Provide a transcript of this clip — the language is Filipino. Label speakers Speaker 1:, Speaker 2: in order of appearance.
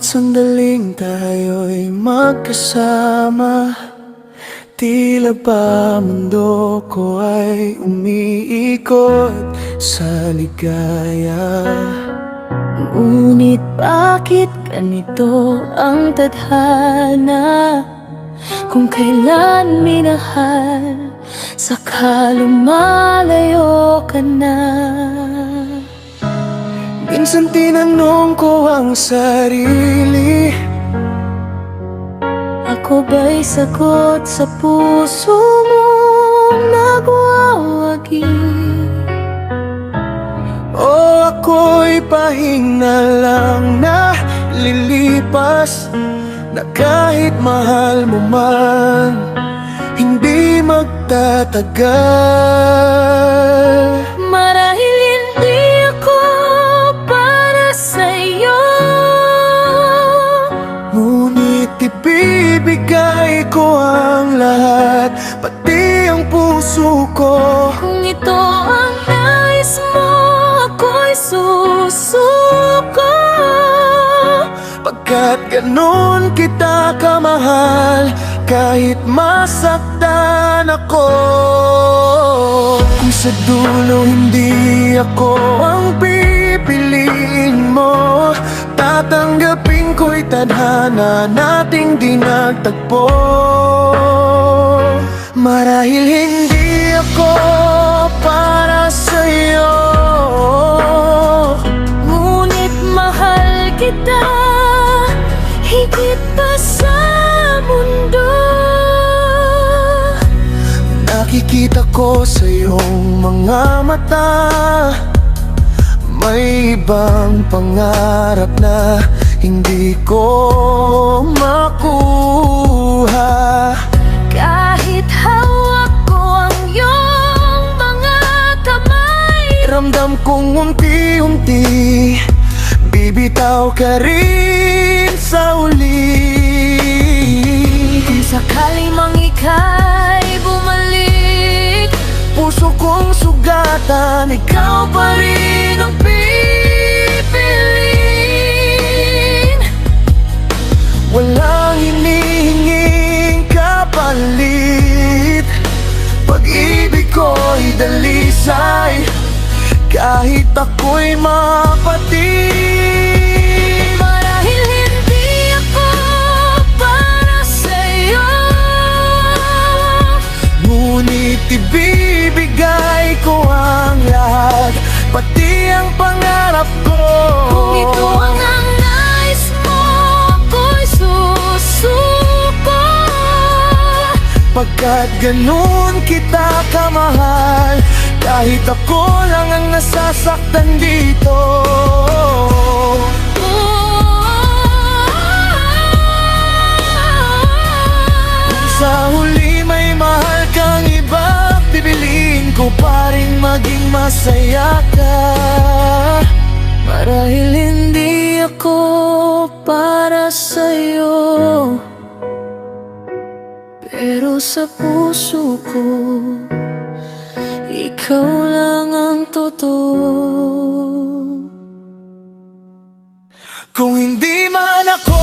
Speaker 1: Bawat sandaling tayo'y magkasama, tila ba mundo ko ay umiikot sa ligaya.
Speaker 2: Ngunit bakit ganito ang tadhana? Kung kailan minahal, saka lumalayo ka na.
Speaker 1: Minsan tinanong ko ang sarili,
Speaker 2: ako ba'y sagot sa puso mong nagwawagi?
Speaker 1: o ako'y pahinga lang na lilipas, na kahit mahal mo man, hindi magtatagal.
Speaker 2: Marahil hindi ako para sa'yo,
Speaker 1: Ngunit ibibigay ko ang lahat, pati ang puso ko.
Speaker 2: kung ito ang nais mo, ako'y susuko.
Speaker 1: Pagkat ganun kita kamahal, kahit masaktan ako. Kung sa dulo hindi ako ang pipiliin mo, tatanggapin ko'y tadhana nating di nagtagpo. Marahil hindi ako para sa'yo,
Speaker 2: Ngunit mahal kita higit pa sa mundo.
Speaker 1: nakikita ko sa iyong mga mata, may ibang pangarap na hindi ko makuha.
Speaker 2: Kahit hawak ko ang iyong mga kamay,
Speaker 1: Ramdam kong unti-unti bibitaw ka rin sa uli.
Speaker 2: kung sakali mang ika'y bumalik,
Speaker 1: Puso kong sugatan,
Speaker 2: ikaw pa rin ang pipiliin.
Speaker 1: walang hinihinging kapalit. Pag-ibig ko'y dalisay, kahit ako'y mapatid.
Speaker 2: Marahil hindi ako para sa'yo,
Speaker 1: Ngunit ibibigay ko ang lahat, pati ang pangarap ko.
Speaker 2: kung ito ang nais mo, ako'y susuko.
Speaker 1: Pagkat ganun kita kamahal, kahit ako lang ang nasasaktan dito. Kung sa huli may mahal kang iba, pipiliin ko pa rin maging masaya ka.
Speaker 2: Marahil hindi ako para sa'yo, pero sa puso ko, ikaw lang ang totoo.
Speaker 1: Kung hindi man ako